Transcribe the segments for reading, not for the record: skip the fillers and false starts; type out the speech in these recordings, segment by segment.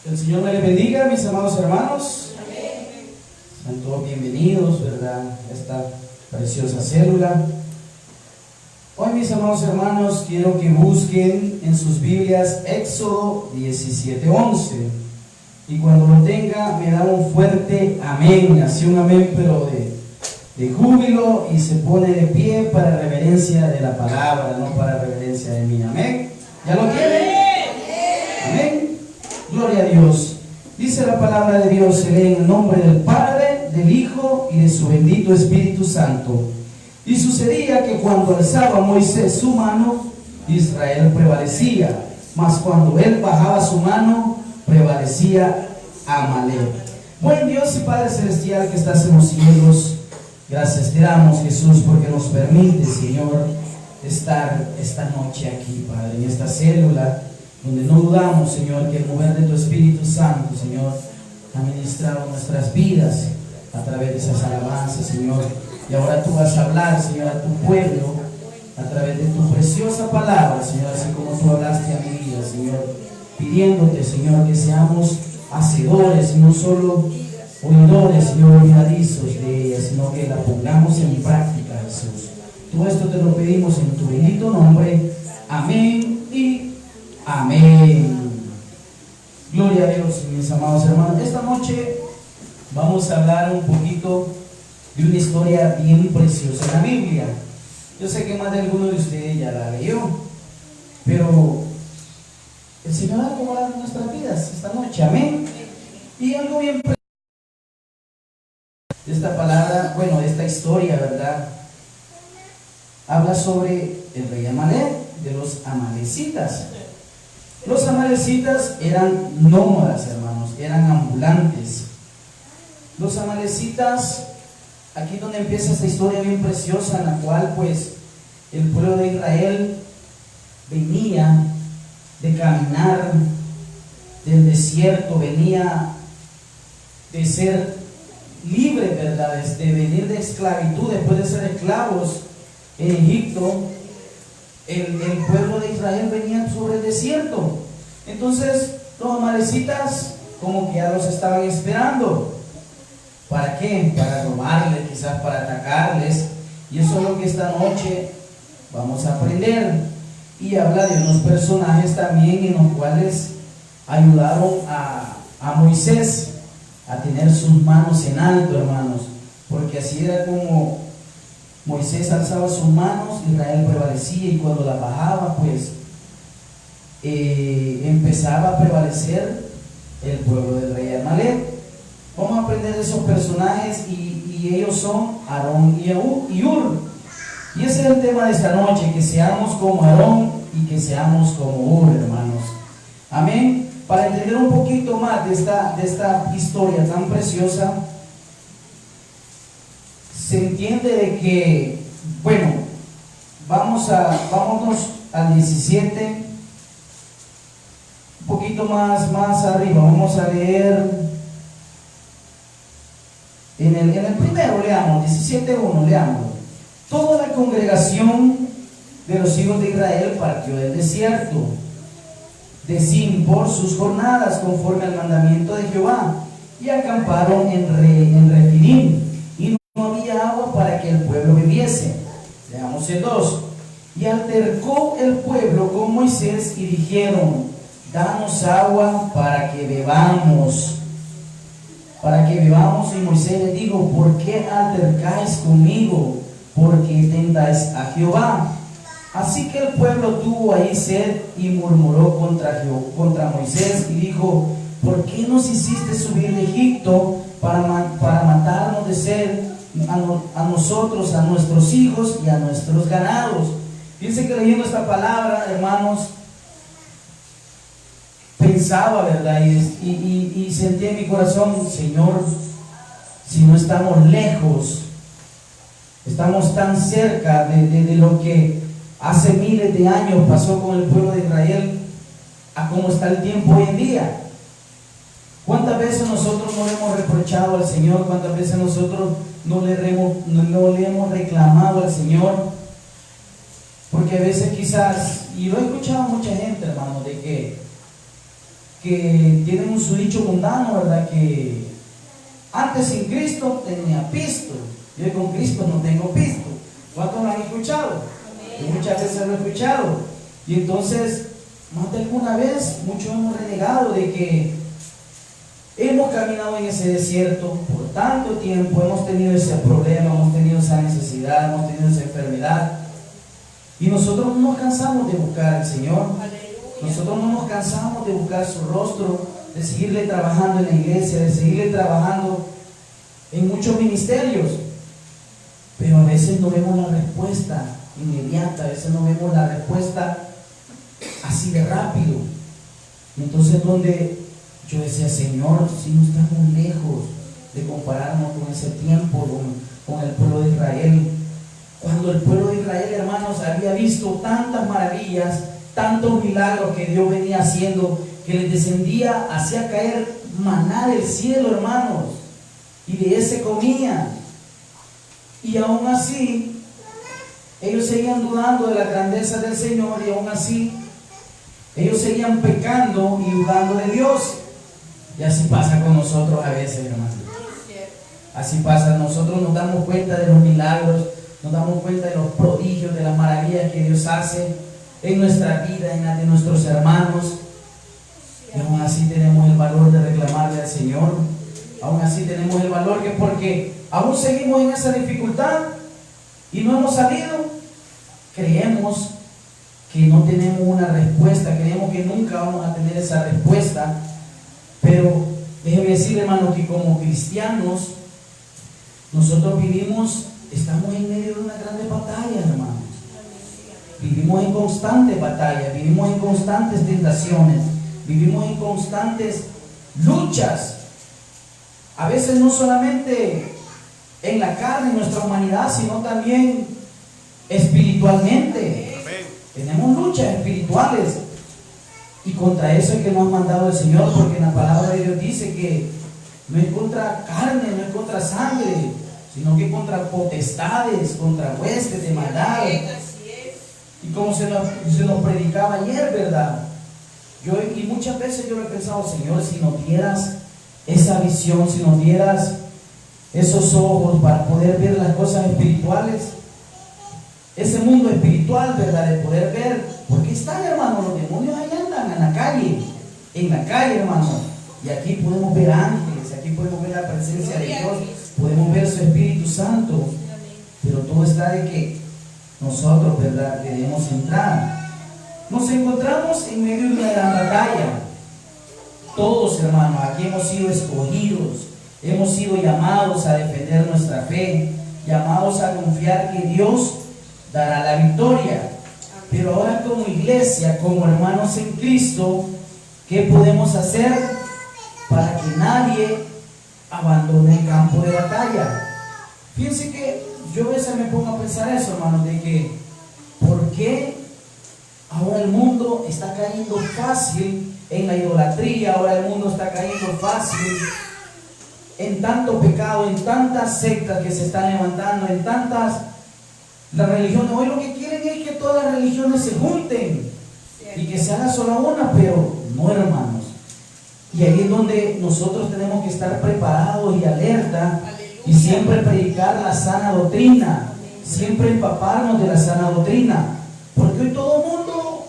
Que el Señor me les bendiga, mis amados hermanos. Sean todos bienvenidos, ¿verdad? A esta preciosa célula. Hoy, mis amados hermanos, quiero que busquen en sus Biblias Éxodo 17:11. Y cuando lo tenga, me da un fuerte amén, así un amén, pero de júbilo, y se pone de pie para reverencia de la palabra, no para reverencia de mí. Amén. ¿Ya lo tienen? Amén. Gloria a Dios. Dice la palabra de Dios, se lee en el nombre del Padre, del Hijo y de su bendito Espíritu Santo. Y sucedía que cuando alzaba Moisés su mano, Israel prevalecía, mas cuando él bajaba su mano, prevalecía Amalek. Buen Dios y Padre Celestial que estás en los cielos, gracias te damos, Jesús, porque nos permite, Señor, estar esta noche aquí, Padre, en esta célula, donde no dudamos, Señor, que el mover de tu Espíritu Santo, Señor, ha ministrado nuestras vidas a través de esas alabanzas, Señor. Y ahora tú vas a hablar, Señor, a tu pueblo a través de tu preciosa palabra, Señor, así como tú hablaste a mi vida, Señor, pidiéndote, Señor, que seamos hacedores y no solo oidores, Señor, olvidadizos de ella, sino que la pongamos en práctica, Jesús. Todo esto te lo pedimos en tu bendito nombre. Amén y amén. Gloria a Dios, mis amados hermanos. Esta noche vamos a hablar un poquito de una historia bien preciosa en la Biblia. Yo sé que más de alguno de ustedes ya la leyó, pero el Señor ha acomodado nuestras vidas esta noche. Amén. Y algo bien precioso de esta palabra, bueno, de esta historia, ¿verdad? Habla sobre el rey Amalek, de los amalecitas. Los amalecitas eran nómadas, hermanos, eran ambulantes. Los amalecitas, aquí donde empieza esta historia bien preciosa, en la cual pues el pueblo de Israel venía de caminar del desierto, venía de ser libre, ¿verdad? De venir de esclavitud, después de ser esclavos en Egipto. El pueblo de Israel venía sobre el desierto. Entonces los amalecitas como que ya los estaban esperando. ¿Para qué? Para robarles, quizás para atacarles. Y eso es lo que esta noche vamos a aprender. Y habla de unos personajes también en los cuales ayudaron a Moisés a tener sus manos en alto, hermanos. Porque así era como Moisés alzaba sus manos, Israel prevalecía, y cuando las bajaba, pues empezaba a prevalecer el pueblo del rey Amalek. Vamos a aprender de esos personajes y ellos son Aarón y Hur. Y ese es el tema de esta noche, que seamos como Aarón y que seamos como Hur, hermanos. Amén. Para entender un poquito más de esta historia tan preciosa, se entiende de que, bueno, vámonos al 17, un poquito más arriba. Vamos a leer en el primero, leamos 17:1, leamos. Toda la congregación de los hijos de Israel partió del desierto de Sin por sus jornadas, conforme al mandamiento de Jehová, y acamparon en Refidim. No había agua para que el pueblo bebiese. Leamos el 2. Y altercó el pueblo con Moisés y dijeron: danos agua para que bebamos. Y Moisés les dijo: ¿por qué altercáis conmigo? Porque tentáis a Jehová. Así que el pueblo tuvo ahí sed y murmuró contra Moisés y dijo: ¿por qué nos hiciste subir de Egipto para matarnos de sed a nosotros, a nuestros hijos y a nuestros ganados? Fíjense que leyendo esta palabra, hermanos, pensaba, ¿verdad? Y sentí en mi corazón: Señor, si no estamos lejos, estamos tan cerca de lo que hace miles de años pasó con el pueblo de Israel, a cómo está el tiempo hoy en día. ¿Cuántas veces nosotros no le hemos reprochado al Señor? ¿Cuántas veces nosotros no le hemos reclamado al Señor? Porque a veces quizás, y lo he escuchado a mucha gente, hermano, de que que tienen un su dicho mundano, ¿verdad? Que antes sin Cristo tenía pisto, y hoy con Cristo no tengo pisto. ¿Cuántos lo han escuchado? Y muchas veces lo he escuchado. Y entonces, más de alguna vez, muchos hemos renegado de que hemos caminado en ese desierto por tanto tiempo, hemos tenido ese problema, hemos tenido esa necesidad, hemos tenido esa enfermedad. Y nosotros no nos cansamos de buscar al Señor. Nosotros no nos cansamos de buscar su rostro, de seguirle trabajando en la iglesia, de seguirle trabajando en muchos ministerios. Pero a veces no vemos la respuesta inmediata, a veces no vemos la respuesta así de rápido. Y entonces donde yo decía, Señor, si no estamos lejos de compararnos con ese tiempo, con el pueblo de Israel. Cuando el pueblo de Israel, hermanos, había visto tantas maravillas, tantos milagros que Dios venía haciendo, que les descendía, hacía caer maná del cielo, hermanos, y de ese comían. Y aún así, ellos seguían dudando de la grandeza del Señor, y aún así, ellos seguían pecando y dudando de Dios. Y así pasa con nosotros a veces, hermanos. Así pasa, nosotros nos damos cuenta de los milagros, nos damos cuenta de los prodigios, de las maravillas que Dios hace en nuestra vida, en la de nuestros hermanos. Y aún así tenemos el valor de reclamarle al Señor. Aún así tenemos el valor que porque aún seguimos en esa dificultad y no hemos salido, creemos que no tenemos una respuesta, creemos que nunca vamos a tener esa respuesta. Pero déjeme decirle, hermano, que como cristianos nosotros estamos en medio de una grande batalla, hermanos. Vivimos en constantes batallas, vivimos en constantes tentaciones, vivimos en constantes luchas. A veces no solamente en la carne, en nuestra humanidad, sino también espiritualmente. Tenemos luchas espirituales. Y contra eso es que nos ha mandado el Señor, porque en la palabra de Dios dice que no es contra carne, no es contra sangre, sino que contra potestades, contra huestes de maldad. Y como se nos predicaba ayer, ¿verdad? Y muchas veces yo he pensado, Señor, si nos dieras esa visión, si nos dieras esos ojos para poder ver las cosas espirituales, ese mundo espiritual, ¿verdad? De poder ver, porque están, hermanos, los demonios ahí andan en la calle, hermano. Y aquí podemos ver ángeles, aquí podemos ver la presencia de Dios, podemos ver su Espíritu Santo. Pero todo está de que nosotros, ¿verdad?, debemos entrar. Nos encontramos en medio de una gran batalla. Todos, hermanos, aquí hemos sido escogidos, hemos sido llamados a defender nuestra fe, llamados a confiar que Dios dará la victoria. Pero ahora como iglesia, como hermanos en Cristo, ¿qué podemos hacer para que nadie abandone el campo de batalla? Fíjense que yo a veces me pongo a pensar eso, hermanos, de que ¿por qué ahora el mundo está cayendo fácil en la idolatría? Ahora el mundo está cayendo fácil en tanto pecado, en tantas sectas que se están levantando, en tantas las religiones. Hoy lo que quieren es que todas las religiones se junten y que se haga solo una, pero no, hermanos. Y ahí es donde nosotros tenemos que estar preparados y alerta y siempre predicar la sana doctrina, siempre empaparnos de la sana doctrina, porque hoy todo el mundo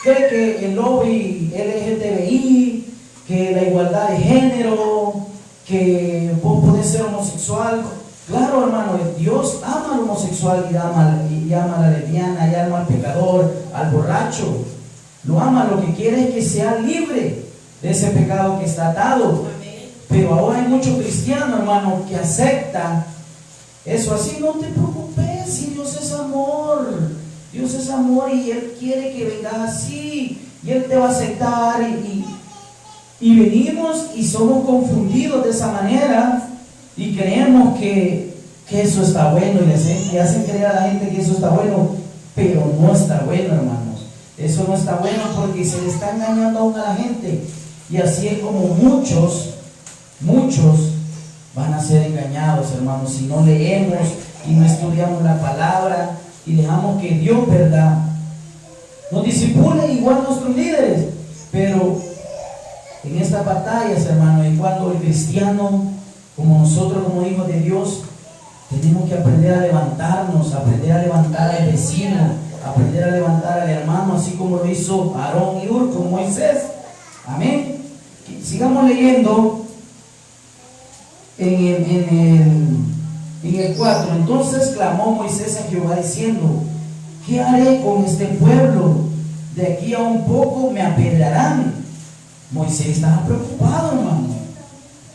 cree que el lobby LGTBI, que la igualdad de género, que vos podés ser homosexual. Claro, hermano, Dios ama al homosexual y ama a la lesbiana, y ama al pecador, al borracho. Lo ama, lo que quiere es que sea libre de ese pecado que está atado. Pero ahora hay muchos cristianos, hermano, que aceptan eso así. No te preocupes, si Dios es amor. Dios es amor y Él quiere que vengas así. Y Él te va a aceptar. Y venimos y somos confundidos de esa manera. Y creemos que eso está bueno. Y le hacen creer a la gente que eso está bueno. Pero no está bueno, hermanos. Eso no está bueno porque se le está engañando aún a la gente. Y así es como muchos van a ser engañados, hermanos, si no leemos y no estudiamos la palabra y dejamos que Dios, ¿verdad?, nos discipule igual nuestros líderes. Pero en estas batallas, hermano, y cuando el cristiano, como nosotros, como hijos de Dios, tenemos que aprender a levantarnos, aprender a levantar al vecino, aprender a levantar al hermano, así como lo hizo Aarón y Hur con Moisés. Amén. Sigamos leyendo en el 4. Entonces clamó Moisés a Jehová diciendo: ¿qué haré con este pueblo? De aquí a un poco me apedrearán. Moisés estaba preocupado, hermano.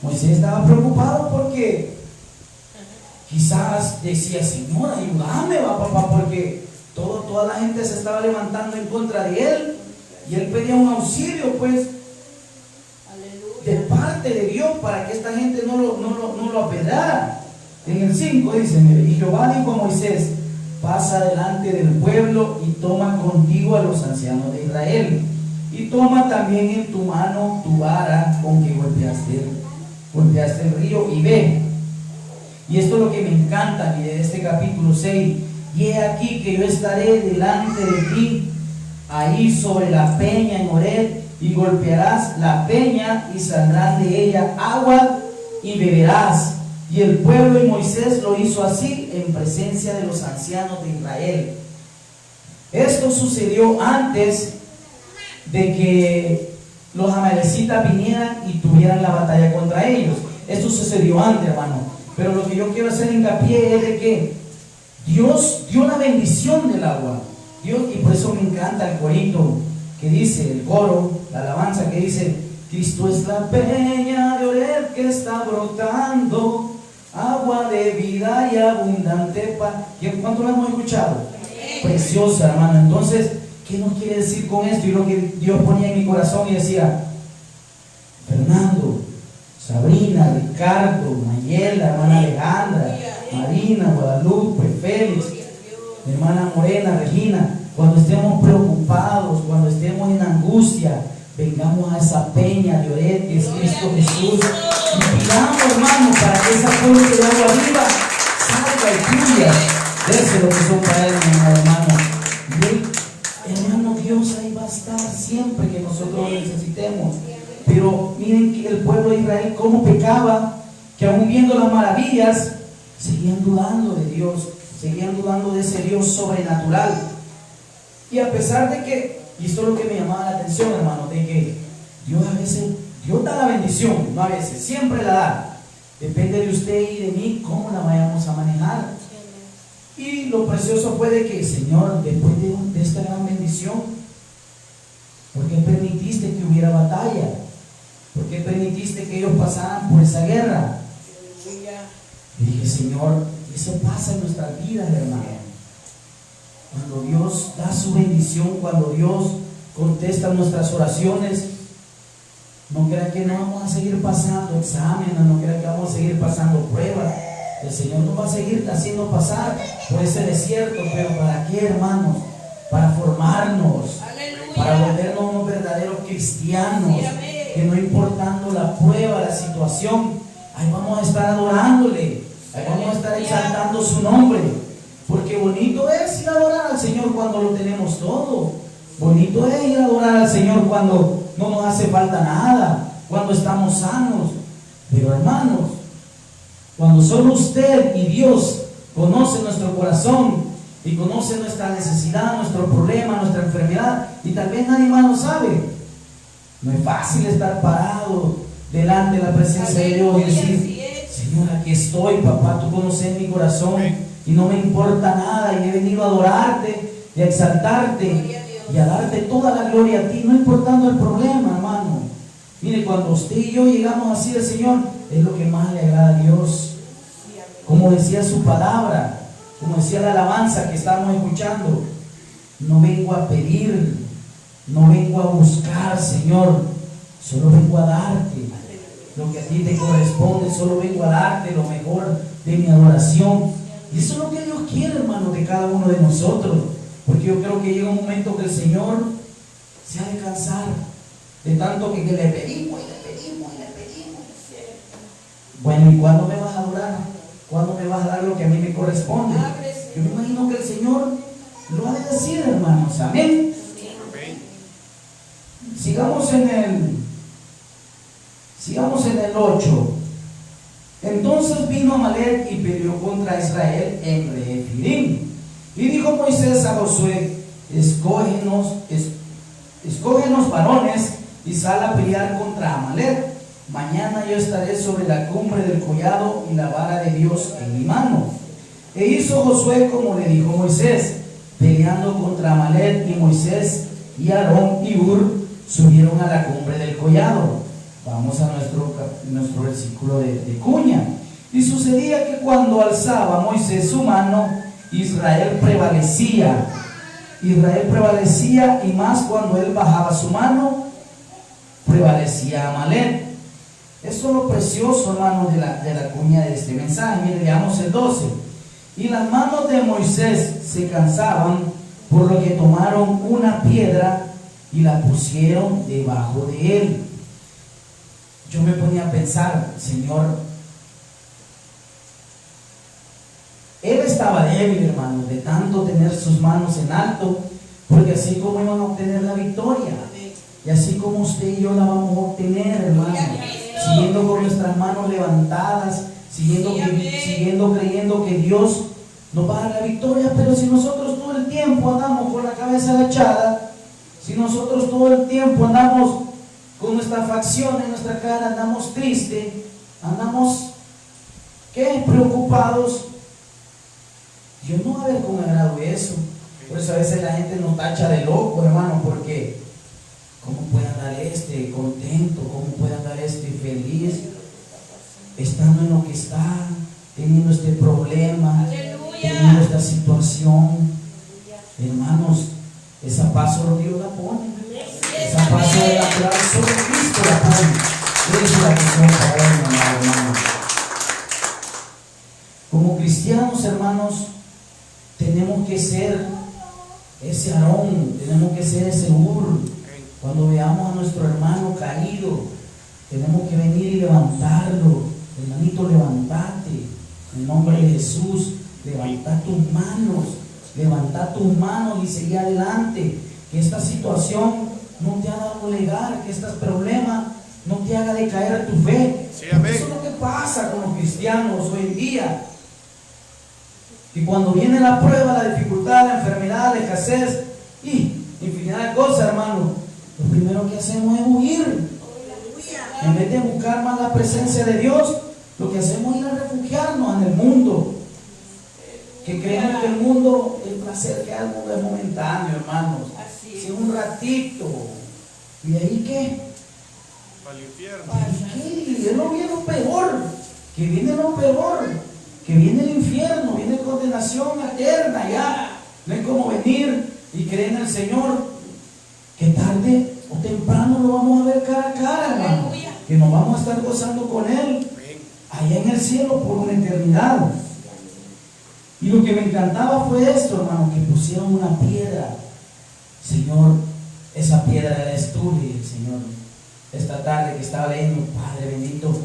Moisés estaba preocupado porque quizás decía: Señor, ayúdame, va, papá, porque toda la gente se estaba levantando en contra de él y él pedía un auxilio, pues, de parte de Dios para que esta gente no lo apedrara. En el 5 dice: y Jehová dijo a Moisés: pasa delante del pueblo y toma contigo a los ancianos de Israel, y toma también en tu mano tu vara con que golpeaste el río, y ve. Y esto es lo que me encanta de este capítulo 6. Y he aquí que yo estaré delante de ti, ahí sobre la peña en Horeb, y golpearás la peña y saldrán de ella agua y beberás. Y el pueblo y Moisés lo hizo así en presencia de los ancianos de Israel. Esto sucedió antes de que los amalecitas vinieran y tuvieran la batalla contra ellos. Esto sucedió antes, hermano. Pero lo que yo quiero hacer hincapié es de que Dios dio la bendición del agua. Dios, y por eso me encanta el corito que dice, el coro, la alabanza que dice: Cristo es la peña de Horeb que está brotando agua de vida y abundante paz. ¿Cuánto lo hemos escuchado? Preciosa, hermano. Entonces, ¿qué nos quiere decir con esto? Y lo que Dios ponía en mi corazón y decía: Fernando, Sabrina, Ricardo, Mayela, hermana Alejandra, Marina, Guadalupe, Félix, mi hermana Morena, Regina, cuando estemos preocupados, cuando estemos en angustia, vengamos a esa peña de Horeb que es Cristo Jesús, y pidamos, hermano, para que esa fuente de agua viva salga y fluya. Dese lo que son para él, mi hermano. Y hermano, Dios ahí va a estar siempre que nosotros lo necesitemos. Pero miren que el pueblo de Israel cómo pecaba, que aún viendo las maravillas seguían dudando de Dios, seguían dudando de ese Dios sobrenatural. Y a pesar de que, y esto es lo que me llamaba la atención, hermano, de que Dios a veces, Dios da la bendición, no a veces, siempre la da. Depende de usted y de mí cómo la vayamos a manejar. Y lo precioso fue de que, Señor, después de esta gran bendición, ¿por qué permitiste que hubiera batalla? ¿Por qué permitiste que ellos pasaran por esa guerra? Y dije: Señor, eso pasa en nuestras vidas, hermano. Cuando Dios da su bendición, cuando Dios contesta nuestras oraciones, no crea que no vamos a seguir pasando exámenes, no crea que vamos a seguir pasando pruebas. El Señor nos va a seguir haciendo pasar por ese desierto. ¿Pero para qué, hermanos? Para formarnos, para volvernos unos verdaderos cristianos, que no importando la prueba, la situación, ahí vamos a estar adorándole, ahí vamos a estar exaltando su nombre. Porque bonito es ir a adorar al Señor cuando lo tenemos todo. Bonito es ir a adorar al Señor cuando no nos hace falta nada, cuando estamos sanos. Pero hermanos, cuando solo usted y Dios conocen nuestro corazón y conocen nuestra necesidad, nuestro problema, nuestra enfermedad, y tal vez nadie más lo sabe, no es fácil estar parado delante de la presencia de Dios y decir: Señor, aquí estoy, papá, tú conoces mi corazón y no me importa nada, y he venido a adorarte y a exaltarte y a darte toda la gloria a ti, no importando el problema, hermano. Mire, cuando usted y yo llegamos así al Señor, es lo que más le agrada a Dios. Como decía su palabra, como decía la alabanza que estábamos escuchando: no vengo a pedir, no vengo a buscar, Señor, solo vengo a darte lo que a ti te corresponde, solo vengo a darte lo mejor de mi adoración. Y eso es lo que Dios quiere, hermano, de cada uno de nosotros. Porque yo creo que llega un momento que el Señor se ha de cansar de tanto que le pedimos y le pedimos y le pedimos. Bueno, ¿y cuándo me vas a adorar? ¿Cuándo me vas a dar lo que a mí me corresponde? Yo me imagino que el Señor lo ha de decir, hermanos. Amén. Sigamos en Sigamos en el 8. Entonces vino Amalek y peleó contra Israel en Refidim. Y dijo Moisés a Josué: escógenos varones y sal a pelear contra Amalek. Mañana yo estaré sobre la cumbre del collado y la vara de Dios en mi mano. E hizo Josué como le dijo Moisés, peleando contra Amalek, y Moisés y Aarón y Hur subieron a la cumbre del collado. Vamos a nuestro versículo de cuña. Y sucedía que cuando alzaba Moisés su mano, Israel prevalecía. Israel prevalecía, y más cuando él bajaba su mano, prevalecía Amalek. Esto es lo precioso, hermanos, de la cuña de este mensaje. Mire, veamos el 12. Y las manos de Moisés se cansaban, por lo que tomaron una piedra y la pusieron debajo de él. Yo me ponía a pensar, Señor, él estaba débil, hermano, de tanto tener sus manos en alto, porque así como iban a obtener la victoria, y así como usted y yo la vamos a obtener, hermano, siguiendo con nuestras manos levantadas, siguiendo creyendo que Dios nos va a dar la victoria. Pero si nosotros todo el tiempo andamos con la cabeza agachada, si nosotros todo el tiempo andamos con nuestra facción en nuestra cara, andamos tristes, andamos preocupados, Dios no va a ver con agrado eso. Por eso a veces la gente nos tacha de loco, hermano, porque ¿cómo puede andar contento? ¿Cómo puede andar feliz estando en lo que está, teniendo este problema, teniendo esta situación? Hermanos, esa paz solo Dios la pone. Esa paz de la cual solo Cristo la pone. Esa es la que para él, hermano. Como cristianos, hermanos, tenemos que ser ese Aarón, tenemos que ser ese Hur. Cuando veamos a nuestro hermano caído, tenemos que venir y levantarlo. Hermanito, levantate. En el nombre de Jesús, levanta tus manos y seguí adelante. Que esta situación no te haga doblegar, que estos problemas no te haga decaer tu fe. Sí, amén. Eso es lo que pasa con los cristianos hoy en día. Y cuando viene la prueba, la dificultad, la enfermedad, la escasez y infinidad de cosas, hermano, lo primero que hacemos es huir. En vez de buscar más la presencia de Dios, lo que hacemos es ir a refugiarnos en el mundo. Que creemos que el placer que hay al mundo es momentáneo, hermanos. Si es un ratito. ¿Y de ahí qué? Para el infierno. ¿Qué? Es lo peor. Que viene lo peor. Que viene el infierno, viene condenación eterna ya. No es como venir y creer en el Señor, que tarde o temprano lo vamos a ver cara a cara, hermano. Que nos vamos a estar gozando con Él allá en el cielo por una eternidad. Y lo que me encantaba fue esto, hermano, que pusieron una piedra. Señor, esa piedra eres tú, Señor. Esta tarde que estaba leyendo, Padre bendito,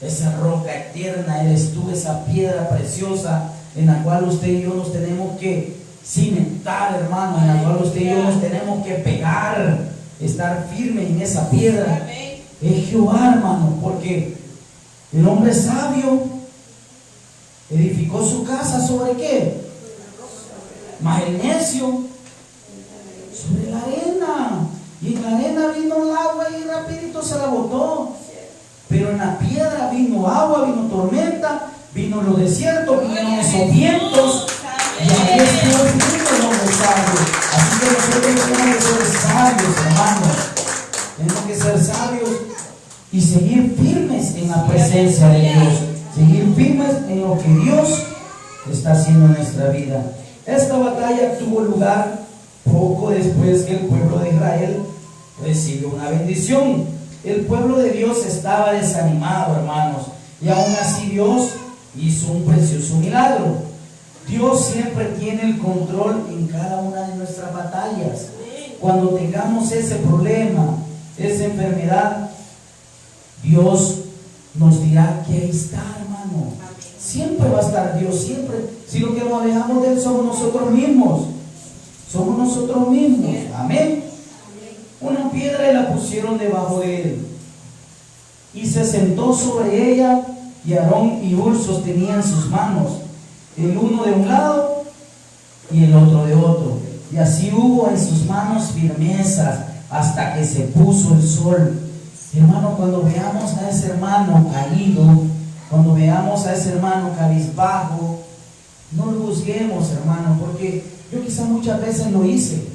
esa roca eterna eres tú, esa piedra preciosa en la cual usted y yo nos tenemos que cimentar, hermano, en la cual usted y yo nos tenemos que pegar, estar firmes en esa piedra. Es Jehová, hermano, porque el hombre sabio edificó su casa ¿sobre qué? Mas el necio sobre la arena. Y en la arena vino el agua y rapidito se la botó. Pero en la piedra vino agua, vino tormenta, vino los desiertos, vino esos vientos. Y aquí es Dios mismo el hombre sabio. Así que nosotros tenemos que ser sabios, hermanos. Tenemos que ser sabios y seguir firmes en la presencia de Dios. Seguir firmes en lo que Dios está haciendo en nuestra vida. Esta batalla tuvo lugar poco después que el pueblo de Israel recibió una bendición. El pueblo de Dios estaba desanimado, hermanos, y aún así Dios hizo un precioso milagro. Dios siempre tiene el control en cada una de nuestras batallas. Cuando tengamos ese problema, esa enfermedad, Dios nos dirá que ahí está, hermano. Siempre va a estar Dios, siempre. Si lo que nos alejamos de Él somos nosotros mismos. Somos nosotros mismos. Amén. Una piedra y la pusieron debajo de él. y se sentó sobre ella, y Aarón y Hur sostenían sus manos, el uno de un lado y el otro de otro. Y así hubo en sus manos firmeza hasta que se puso el sol. Hermano, cuando veamos a ese hermano caído, cuando veamos a ese hermano cabizbajo, no lo juzguemos, hermano, porque yo quizá muchas veces lo hice.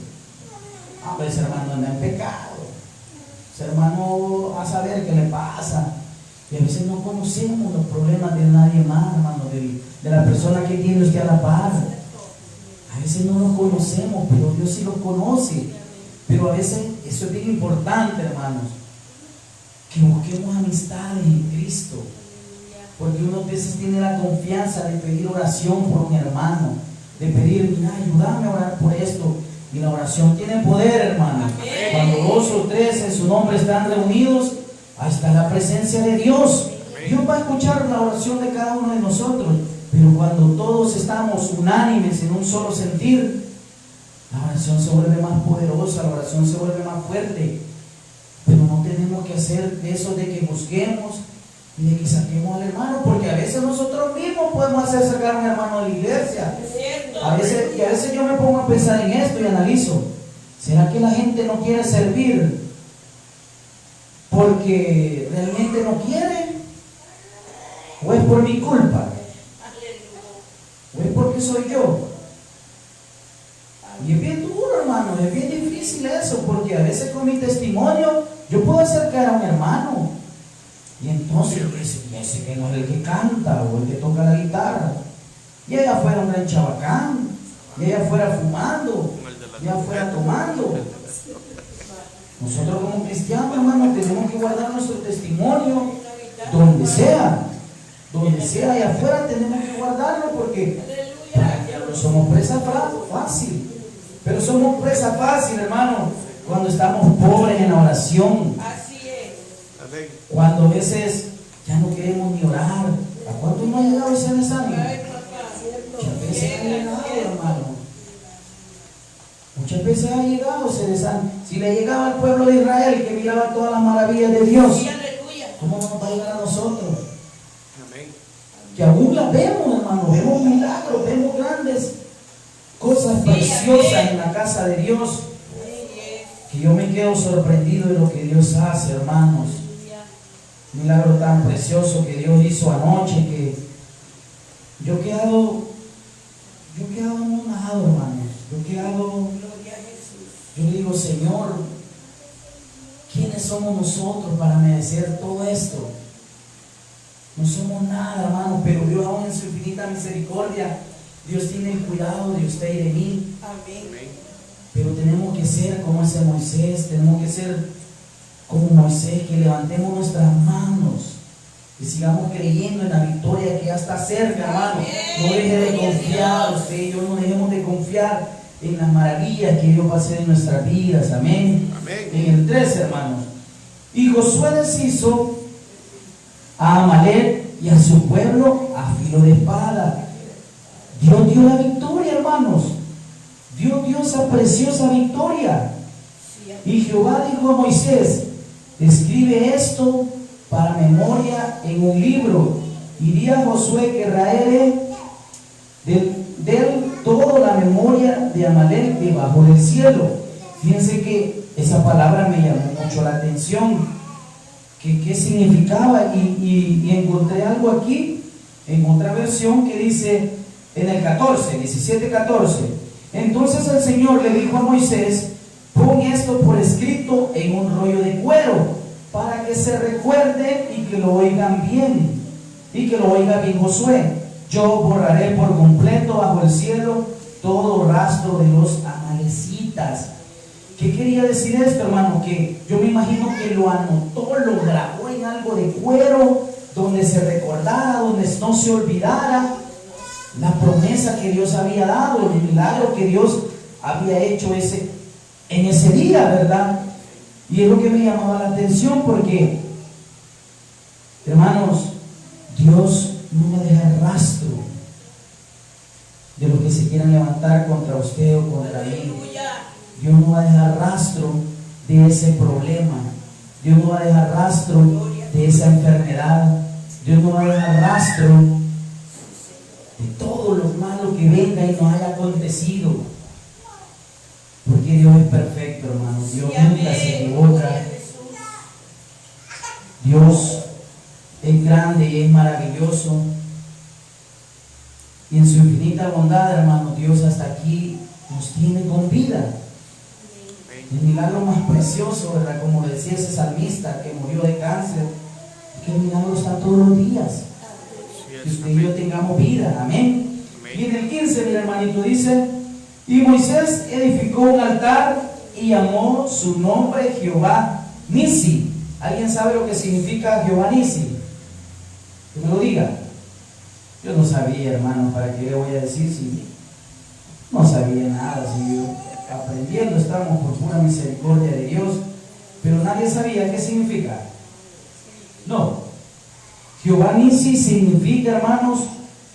Ese hermano anda en pecado, ese hermano a saber qué le pasa. Y a veces no conocemos los problemas de nadie más, hermano, de la persona que tiene usted a la par. A veces no los conocemos, pero Dios sí los conoce. Pero a veces eso es bien importante, hermanos, que busquemos amistades en Cristo. Porque uno a veces tiene la confianza de pedir oración por un hermano, de pedir, mira, ayúdame a orar por esto. Y la oración tiene poder, hermano. Cuando 2 o 3 en su nombre están reunidos, ahí está la presencia de Dios. Dios va a escuchar la oración de cada uno de nosotros. Pero cuando todos estamos unánimes en un solo sentir, la oración se vuelve más poderosa, la oración se vuelve más fuerte. Pero no tenemos que hacer eso de que busquemos y de que saquemos al hermano, porque a veces nosotros mismos podemos hacer sacar a un hermano de la iglesia. A veces yo me pongo a pensar en esto y analizo, ¿será que la gente no quiere servir porque realmente no quiere? ¿O es por mi culpa? ¿O es porque soy yo? Y es bien duro, hermano, es bien difícil eso, porque a veces con mi testimonio yo puedo acercar a un hermano y entonces ese que no es el que canta o el que toca la guitarra, y allá afuera un gran chabacán, y allá afuera fumando, y allá afuera tomando. Nosotros como cristianos, hermano, tenemos que guardar nuestro testimonio donde sea, allá afuera tenemos que guardarlo, porque para el diablo somos presa fácil. Pero somos presa fácil, hermano, cuando estamos pobres en la oración. Así es. Cuando a veces ya no queremos ni orar. ¿A cuánto no ha llegado ese desánimo? Muchas veces ha llegado, hermano. Muchas veces ha llegado ese desánimo. Si le llegaba al pueblo de Israel, que miraba todas las maravillas de Dios, ¿cómo no nos va a llegar a nosotros? Que aún las vemos, hermano, vemos milagros, vemos grandes cosas preciosas en la casa de Dios, que yo me quedo sorprendido de lo que Dios hace, hermanos. Un milagro tan precioso que Dios hizo anoche, que yo he quedado anonadado, hermanos. Yo le digo, Señor, ¿quiénes somos nosotros para merecer todo esto? No somos nada, hermano, pero Dios, aún en su infinita misericordia, Dios tiene el cuidado de usted y de mí. Amén. Pero tenemos que ser como ese Moisés, tenemos que ser como Moisés, que levantemos nuestras manos, que sigamos creyendo en la victoria que ya está cerca, hermano. No deje de confiar, usted y yo no dejemos de confiar en las maravillas que Dios va a hacer en nuestras vidas. Amén. En el 13, hermanos. Y Josué deshizo a Amalek y a su pueblo a filo de espada. Dios dio la victoria, hermanos. Dios dio esa preciosa victoria. Y Jehová dijo a Moisés: escribe esto para memoria en un libro, y di a Josué que raere de él toda la memoria de Amalek debajo del cielo. Fíjense que esa palabra me llamó mucho la atención. ¿Qué significaba? Y encontré algo aquí en otra versión que dice en el 17:14. Entonces el Señor le dijo a Moisés: pon esto por escrito en un rollo de cuero, para que se recuerde y que lo oigan bien, y que lo oiga bien Josué. Yo borraré por completo bajo el cielo todo rastro de los amalecitas. ¿Qué quería decir esto, hermano? Que yo me imagino que lo anotó, lo grabó en algo de cuero, donde se recordara, donde no se olvidara la promesa que Dios había dado, el milagro que Dios había hecho en ese día, ¿verdad? Y es lo que me llamaba la atención, porque, hermanos, Dios no va a dejar rastro de los que se quieran levantar contra usted o contra mí. Dios no va a dejar rastro de ese problema. Dios no va a dejar rastro de esa enfermedad. Dios no va a dejar rastro de todo lo malo que venga y nos haya acontecido. Porque Dios es perfecto, hermano. Dios nunca se equivoca. Dios es grande y es maravilloso. Y en su infinita bondad, hermano, Dios hasta aquí nos tiene con vida. El milagro más precioso, ¿verdad? Como decía ese salmista que murió de cáncer, que el milagro está todos los días. Que usted y yo tengamos vida. Amén. Y en el 15, mi hermanito, dice: y Moisés edificó un altar y llamó su nombre Jehová Nisi. ¿Alguien sabe lo que significa Jehová Nisi? Que me lo diga. Yo no sabía, hermano, ¿para qué le voy a decir si no sabía nada? Si yo aprendiendo estamos por pura misericordia de Dios, pero nadie sabía qué significa. No. Jehová Nisi significa, hermanos,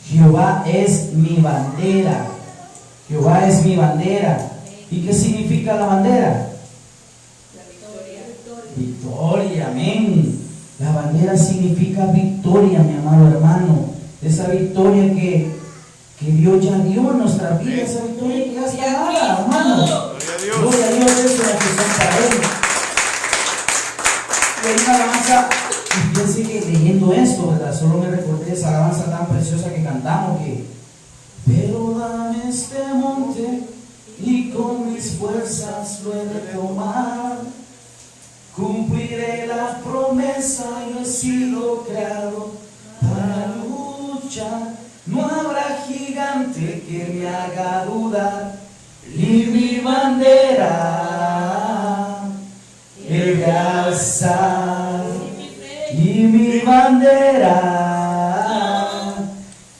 Jehová es mi bandera. Jehová es mi bandera. ¿Y qué significa la bandera? Victoria, amén. La bandera significa victoria, mi amado hermano. Esa victoria que Dios ya dio en nuestra vida, esa victoria que ya está dada, hermano. Gloria a Dios, eso es la que son para Él. Y hay una alabanza, y piense que leyendo esto, ¿verdad? Solo me recordé esa alabanza tan preciosa que cantamos, que pero dame este monte y con mis fuerzas lo he de tomar. Cumpliré la promesa, yo he sido creado para luchar. No habrá gigante que me haga dudar. Y mi bandera he de alzar. Y mi bandera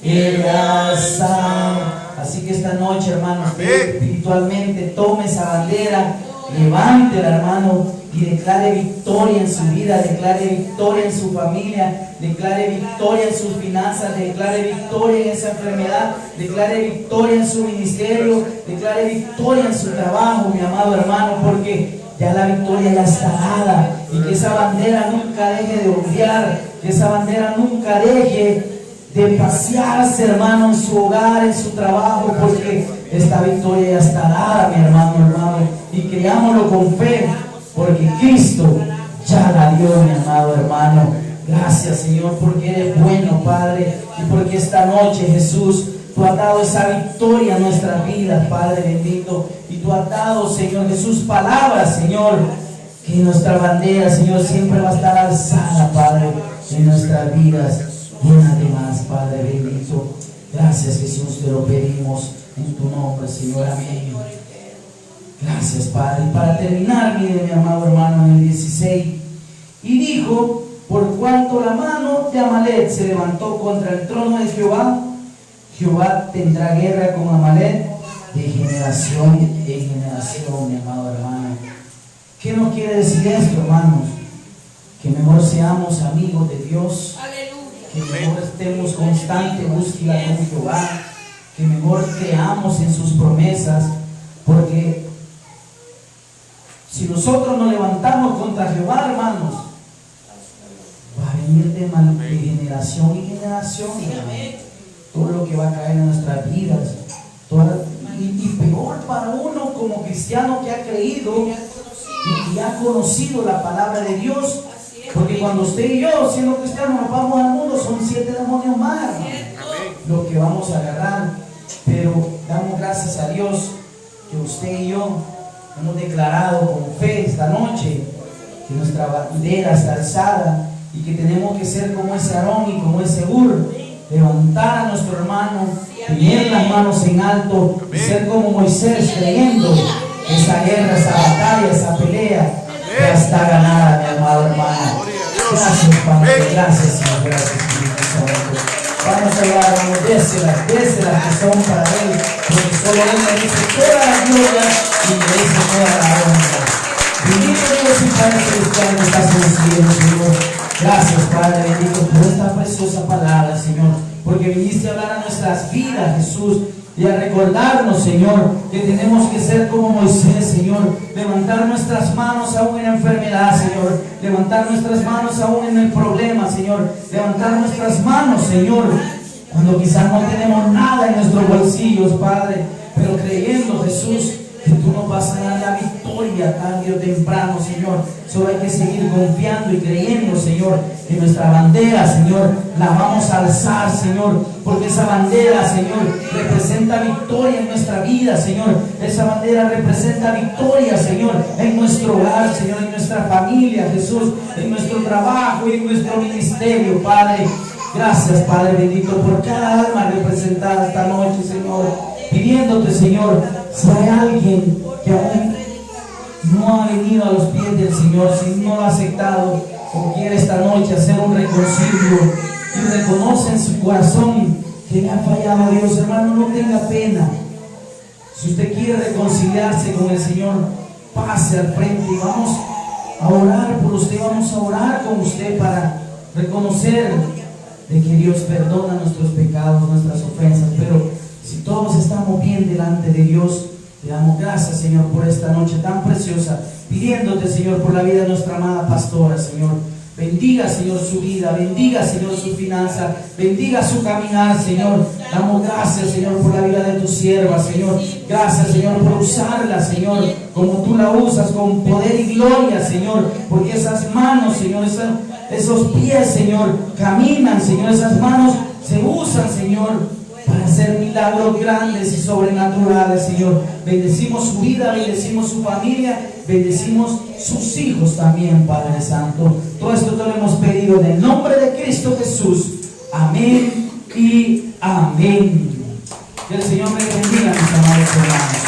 he de alzar. Así que esta noche, hermano, usted espiritualmente tome esa bandera, levántela, hermano, y declare victoria en su vida, declare victoria en su familia, declare victoria en sus finanzas, declare victoria en esa enfermedad, declare victoria en su ministerio, declare victoria en su trabajo, mi amado hermano, porque ya la victoria ya está dada. Y que esa bandera nunca deje de ondear, que esa bandera nunca deje de pasearse, hermano, en su hogar, en su trabajo, porque esta victoria ya está dada, mi hermano, y creámoslo con fe, porque Cristo ya la dio, mi amado hermano. Gracias, Señor, porque eres bueno, Padre, y porque esta noche, Jesús, tú has dado esa victoria a nuestras vidas, Padre bendito, y tú has dado, Señor Jesús, palabras, Señor, que nuestra bandera, Señor, siempre va a estar alzada, Padre, en nuestras vidas, llena de más, Padre bendito. Gracias, Jesús, te lo pedimos en tu nombre, Señor, amén. Gracias, Padre. Y para terminar, mire, mi amado hermano, en el 16, y dijo: por cuanto la mano de Amalek se levantó contra el trono de Jehová, Jehová tendrá guerra con Amalek de generación en generación, mi amado hermano. ¿Qué nos quiere decir esto, hermanos? Que mejor seamos amigos de Dios, que mejor estemos constantes, búsqueda con Jehová, que mejor creamos en sus promesas, porque si nosotros nos levantamos contra Jehová, hermanos, va a venir de generación en generación, hermano, todo lo que va a caer en nuestras vidas, y peor para uno como cristiano que ha creído y que ha conocido la palabra de Dios, porque cuando usted y yo, siendo cristianos, nos vamos al mundo, son 7 demonios más, hermano, los que vamos a agarrar. Pero damos gracias a Dios que usted y yo hemos declarado con fe esta noche que nuestra bandera está alzada y que tenemos que ser como ese Aarón y como ese Hur, levantar a nuestro hermano, tener las manos en alto y ser como Moisés, creyendo esa guerra, esa batalla, esa pelea ya está ganada, mi amado hermano. Gracias, Padre, gracias, Señor, gracias, Espíritu Santo. Vamos a hablar, vamos, déselas que son para Él, porque solo Él merece toda la gloria y merece toda la honra. Bendito Dios y Padre celestial que estás en los cielos, Señor. Gracias, Padre bendito, por esta preciosa palabra, Señor, porque viniste a hablar a nuestras vidas, Jesús, y a recordarnos, Señor, que tenemos que ser como Moisés, Señor, levantar nuestras manos aún en la enfermedad, Señor, levantar nuestras manos aún en el problema, Señor, levantar nuestras manos, Señor, cuando quizás no tenemos nada en nuestros bolsillos, Padre, pero creyendo, Jesús, que tú nos vas a dar la victoria tarde o temprano, Señor. Solo hay que seguir confiando y creyendo, Señor, que nuestra bandera, Señor, la vamos a alzar, Señor, porque esa bandera, Señor, representa victoria en nuestra vida, Señor. Esa bandera representa victoria, Señor, en nuestro hogar, Señor, en nuestra familia, Jesús, en nuestro trabajo y en nuestro ministerio, Padre. Gracias, Padre bendito, por cada alma representada esta noche, Señor. Pidiéndote, Señor, si hay alguien que aún no ha venido a los pies del Señor, si no lo ha aceptado o quiere esta noche hacer un reconcilio y reconoce en su corazón que le ha fallado a Dios, hermano, no tenga pena. Si usted quiere reconciliarse con el Señor, pase al frente y vamos a orar por usted, vamos a orar con usted para reconocer de que Dios perdona nuestros pecados, nuestras ofensas. Pero si todos estamos bien delante de Dios, te damos gracias, Señor, por esta noche tan preciosa, pidiéndote, Señor, por la vida de nuestra amada pastora, Señor. Bendiga, Señor, su vida, bendiga, Señor, su finanza, bendiga su caminar, Señor. Damos gracias, Señor, por la vida de tu sierva, Señor. Gracias, Señor, por usarla, Señor, como tú la usas, con poder y gloria, Señor, porque esas manos, Señor, esos pies, Señor, caminan, Señor, esas manos se usan, Señor, para hacer milagros grandes y sobrenaturales, Señor. Bendecimos su vida, bendecimos su familia, bendecimos sus hijos también, Padre Santo. Todo esto te lo hemos pedido en el nombre de Cristo Jesús. Amén y amén. Que el Señor me bendiga, mis amados hermanos.